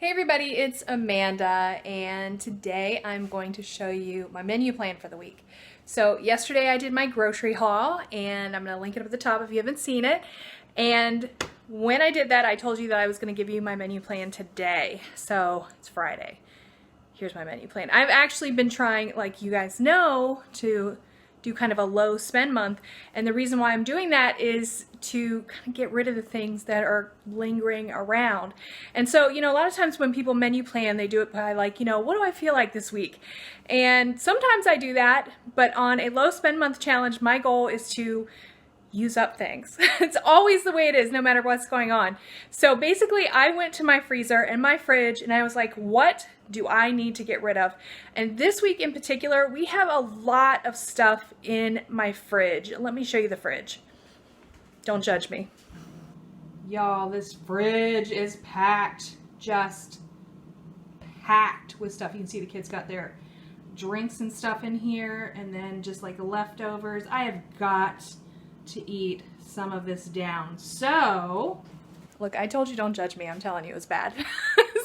Hey everybody, it's Amanda, and today I'm going to show you my menu plan for the week. So yesterday I did my grocery haul, and I'm going to link it up at the top if you haven't seen it. And when I did that, I told you that I was going to give you my menu plan today. So it's Friday. Here's my menu plan. I've actually been trying, like you guys know, to do kind of a low spend month, and the reason why I'm doing that is to kind of get rid of the things that are lingering around. And so, a lot of times when people menu plan, they do it by like, what do I feel like this week? And sometimes I do that, but on a low spend month challenge, my goal is to use up things. It's always the way it is, no matter what's going on. So basically, I went to my freezer and my fridge, and I was like, what do I need to get rid of? And this week in particular, we have a lot of stuff in my fridge. Let me show you the fridge. Don't judge me. Y'all, this fridge is packed, just packed with stuff. You can see the kids got their drinks and stuff in here, and then just like the leftovers. I have got to eat some of this down. So, look, I told you don't judge me. I'm telling you, it was bad.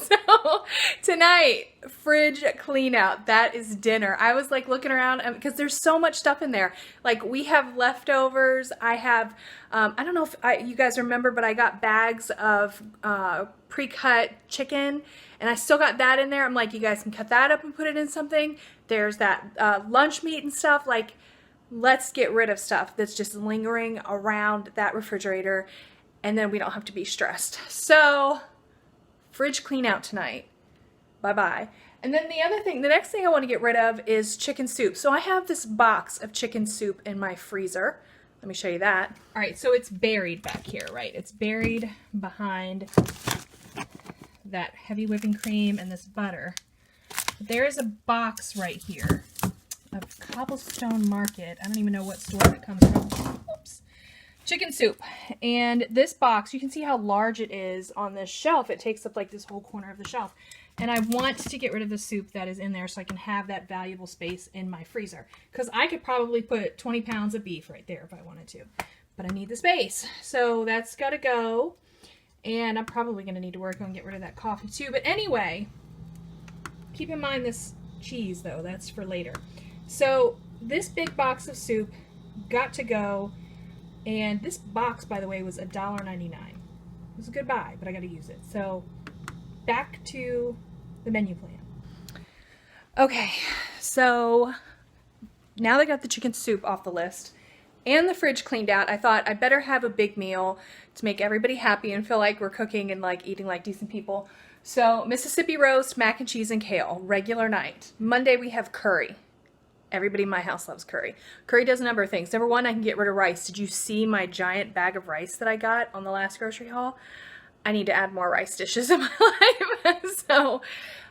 So, tonight, fridge clean out. That is dinner. I was like looking around because there's so much stuff in there. Like, we have leftovers. I have, I don't know if you guys remember, but I got bags of pre-cut chicken, and I still got that in there. I'm like, you guys can cut that up and put it in something. There's that lunch meat and stuff. Like, let's get rid of stuff that's just lingering around that refrigerator, and then we don't have to be stressed. So, fridge clean out tonight. Bye-bye. And then the next thing I want to get rid of is chicken soup. So I have this box of chicken soup in my freezer. Let me show you that. All right, so it's buried back here, right? It's buried behind that heavy whipping cream and this butter. But there is a box right here of Cobblestone Market. I don't even know what store it comes from. Oops. Chicken soup. And this box, you can see how large it is on this shelf. It takes up like this whole corner of the shelf. And I want to get rid of the soup that is in there so I can have that valuable space in my freezer. Because I could probably put 20 pounds of beef right there if I wanted to. But I need the space. So that's got to go. And I'm probably going to need to work on getting rid of that coffee too. But anyway, keep in mind this cheese though. That's for later. So this big box of soup got to go. And this box, by the way, was $1.99. It was a good buy, but I got to use it. So back to the menu plan. Okay, so now that I got the chicken soup off the list and the fridge cleaned out, I thought I better have a big meal to make everybody happy and feel like we're cooking and like eating like decent people. So Mississippi roast, mac and cheese, and kale, regular night. Monday we have curry. Everybody in my house loves curry. Curry does a number of things. Number one, I can get rid of rice. Did you see my giant bag of rice that I got on the last grocery haul? I need to add more rice dishes in my life. So,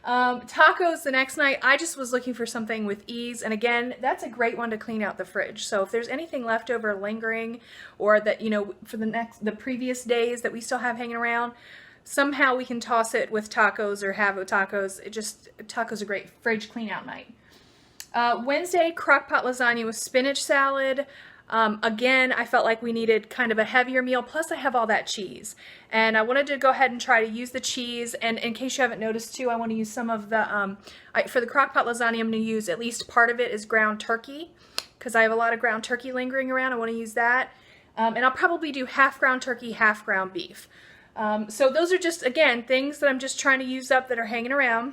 tacos the next night. I just was looking for something with ease. And again, that's a great one to clean out the fridge. So if there's anything left over lingering, or that, for the previous days that we still have hanging around, somehow we can toss it with tacos or have tacos. Tacos are great fridge clean out night. Wednesday, crock pot lasagna with spinach salad. Again, I felt like we needed kind of a heavier meal, plus I have all that cheese. And I wanted to go ahead and try to use the cheese, and in case you haven't noticed too, I want to use some of the, for the crock pot lasagna, I'm going to use at least part of it is ground turkey, because I have a lot of ground turkey lingering around. I want to use that. And I'll probably do half ground turkey, half ground beef. So those are just, again, things that I'm just trying to use up that are hanging around.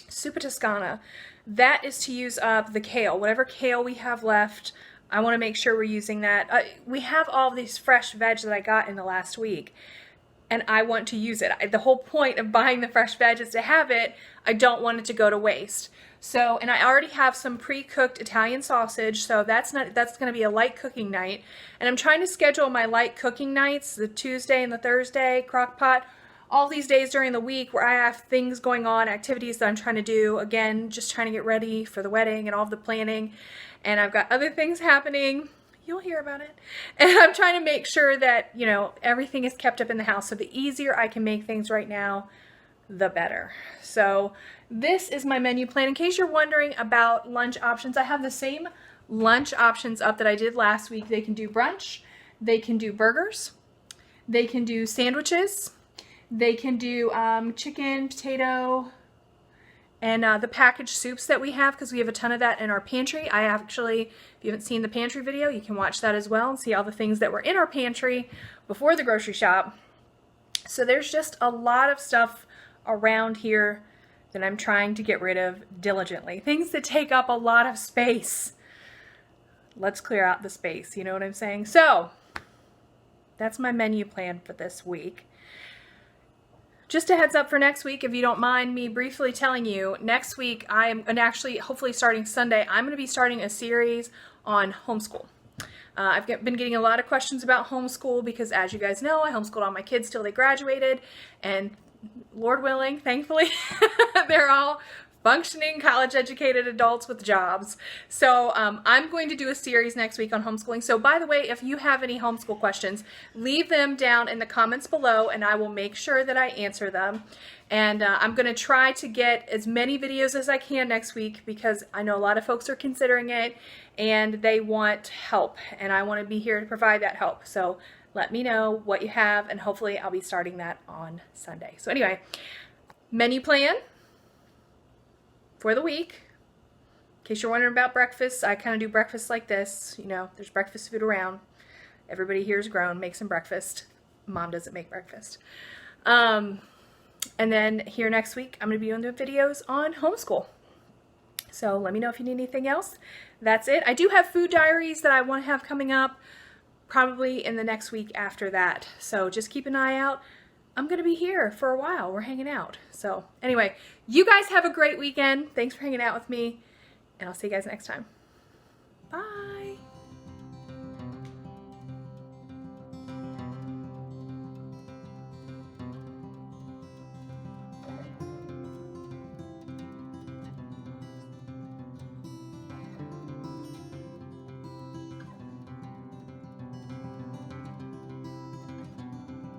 Super Toscana. That is to use up the kale. Whatever kale we have left, I want to make sure we're using that. We have all of these fresh veg that I got in the last week, and I want to use it. The whole point of buying the fresh veg is to have it. I don't want it to go to waste. So, and I already have some pre-cooked Italian sausage, so that's going to be a light cooking night. And I'm trying to schedule my light cooking nights, the Tuesday and the Thursday, crock pot, all these days during the week where I have things going on, activities that I'm trying to do. Again, just trying to get ready for the wedding and all of the planning. And I've got other things happening. You'll hear about it. And I'm trying to make sure that, everything is kept up in the house. So the easier I can make things right now, the better. So this is my menu plan. In case you're wondering about lunch options, I have the same lunch options up that I did last week. They can do brunch. They can do burgers. They can do sandwiches. They can do chicken, potato, and the packaged soups that we have, because we have a ton of that in our pantry. I actually, if you haven't seen the pantry video, you can watch that as well and see all the things that were in our pantry before the grocery shop. So there's just a lot of stuff around here that I'm trying to get rid of diligently. Things that take up a lot of space. Let's clear out the space, you know what I'm saying? So that's my menu plan for this week. Just a heads up for next week, if you don't mind me briefly telling you, next week I am, and actually hopefully starting Sunday, I'm going to be starting a series on homeschool. I've been getting a lot of questions about homeschool because, as you guys know, I homeschooled all my kids till they graduated, and Lord willing, thankfully, they're all functioning college-educated adults with jobs. So I'm going to do a series next week on homeschooling. So by the way, if you have any homeschool questions, leave them down in the comments below and I will make sure that I answer them. And I'm going to try to get as many videos as I can next week because I know a lot of folks are considering it and they want help. And I want to be here to provide that help. So let me know what you have and hopefully I'll be starting that on Sunday. So anyway, menu plan for the week. In case you're wondering about breakfast, I kind of do breakfast like this. You know, there's breakfast food around. Everybody here is grown, make some breakfast. Mom doesn't make breakfast. And then here next week, I'm going to be doing the videos on homeschool. So let me know if you need anything else. That's it. I do have food diaries that I want to have coming up probably in the next week after that. So just keep an eye out. I'm going to be here for a while. We're hanging out. So anyway, you guys have a great weekend. Thanks for hanging out with me, and I'll see you guys next time. Bye.